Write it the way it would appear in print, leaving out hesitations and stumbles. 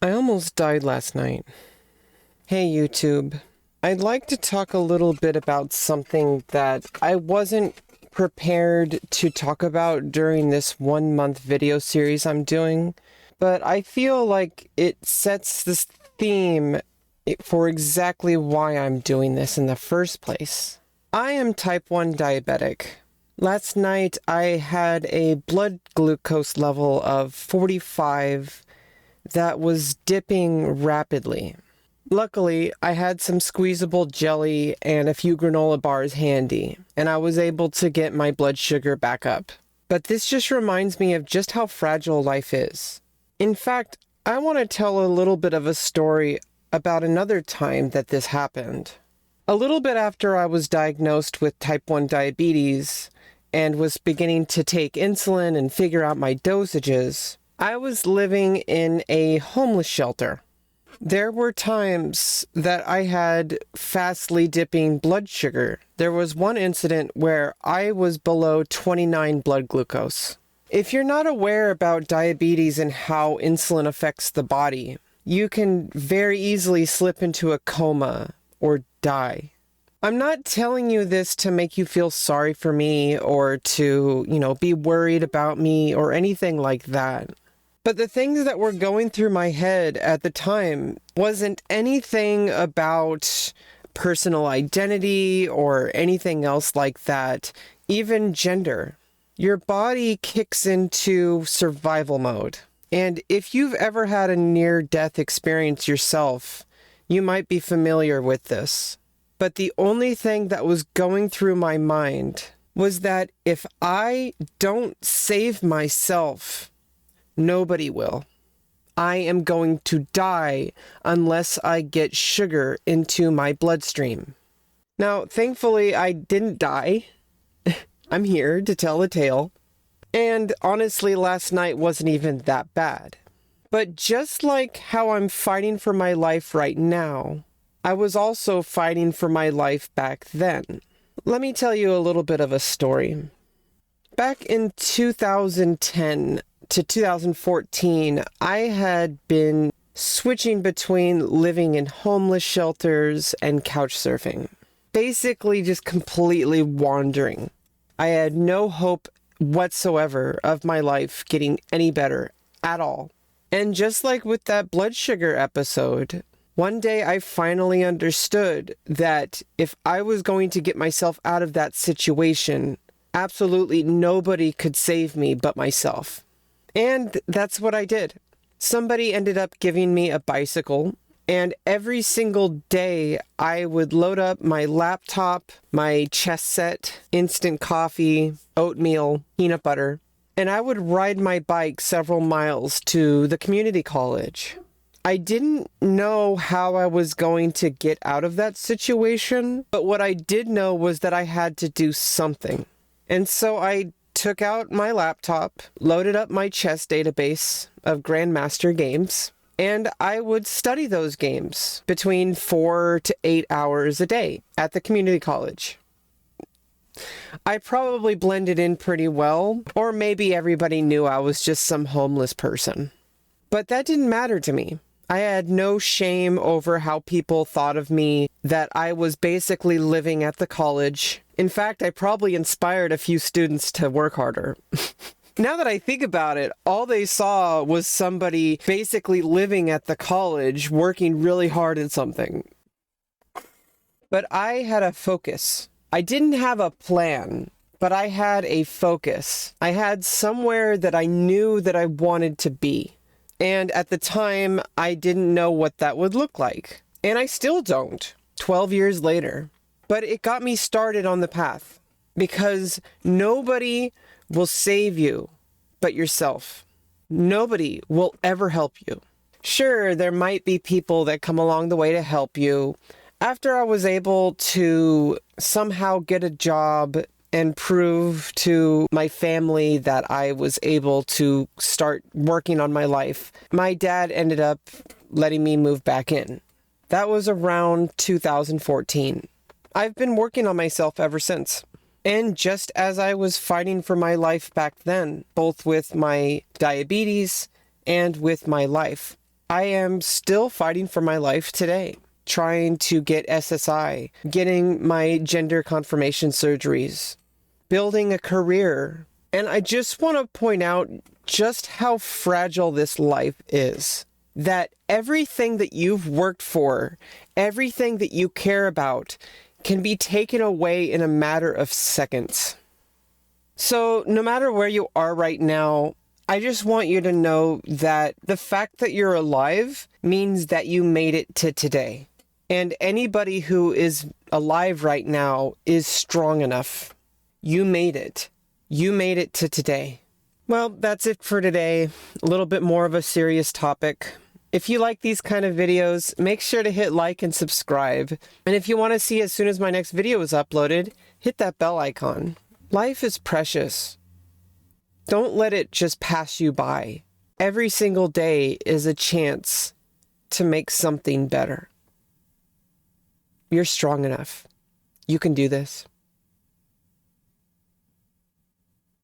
I almost died last night. Hey YouTube, I'd like to talk a little bit about something that I wasn't prepared to talk about during this 1 month video series I'm doing, but I feel like it sets this theme for exactly why I'm doing this in the first place. I am type 1 diabetic. Last night I had a blood glucose level of 45 that was dipping rapidly. Luckily, I had some squeezable jelly and a few granola bars handy, and I was able to get my blood sugar back up. But this just reminds me of just how fragile life is. In fact, I want to tell a little bit of a story about another time that this happened. A little bit after I was diagnosed with type 1 diabetes and was beginning to take insulin and figure out my dosages, I was living in a homeless shelter. There were times that I had fastly dipping blood sugar. There was one incident where I was below 29 blood glucose. If you're not aware about diabetes and how insulin affects the body, you can very easily slip into a coma or die. I'm not telling you this to make you feel sorry for me or to, be worried about me or anything like that. But the things that were going through my head at the time wasn't anything about personal identity or anything else like that, even gender. Your body kicks into survival mode. And if you've ever had a near-death experience yourself, you might be familiar with this. But the only thing that was going through my mind was that if I don't save myself, nobody will. I am going to die unless I get sugar into my bloodstream. Now, thankfully, I didn't die. I'm here to tell a tale. And honestly, last night wasn't even that bad. But just like how I'm fighting for my life right now, I was also fighting for my life back then. Let me tell you a little bit of a story. Back in 2010, to 2014, I had been switching between living in homeless shelters and couch surfing. Basically just completely wandering. I had no hope whatsoever of my life getting any better at all. And just like with that blood sugar episode, one day I finally understood that if I was going to get myself out of that situation, absolutely nobody could save me but myself. And that's what I did. Somebody ended up giving me a bicycle, and every single day I would load up my laptop, my chess set, instant coffee, oatmeal, peanut butter, and I would ride my bike several miles to the community college. I didn't know how I was going to get out of that situation, but what I did know was that I had to do something. And so I took out my laptop, loaded up my chess database of Grandmaster games, and I would study those games between 4 to 8 hours a day at the community college. I probably blended in pretty well, or maybe everybody knew I was just some homeless person. But that didn't matter to me. I had no shame over how people thought of me, that I was basically living at the college. In fact, I probably inspired a few students to work harder. Now that I think about it, all they saw was somebody basically living at the college, working really hard at something. But I had a focus. I didn't have a plan, but I had a focus. I had somewhere that I knew that I wanted to be. And at the time, I didn't know what that would look like. And I still don't, 12 years later. But it got me started on the path. Because nobody will save you but yourself. Nobody will ever help you. Sure, there might be people that come along the way to help you. After I was able to somehow get a job and prove to my family that I was able to start working on my life, my dad ended up letting me move back in. That was around 2014. I've been working on myself ever since. And just as I was fighting for my life back then, both with my diabetes and with my life, I am still fighting for my life today, trying to get SSI, getting my gender confirmation surgeries, building a career. And I just want to point out just how fragile this life is. That everything that you've worked for, everything that you care about, can be taken away in a matter of seconds. So no matter where you are right now, I just want you to know that the fact that you're alive means that you made it to today. And anybody who is alive right now is strong enough. You made it. You made it to today. Well, that's it for today. A little bit more of a serious topic. If you like these kind of videos, make sure to hit like and subscribe. And if you want to see as soon as my next video is uploaded, hit that bell icon. Life is precious. Don't let it just pass you by. Every single day is a chance to make something better. You're strong enough. You can do this.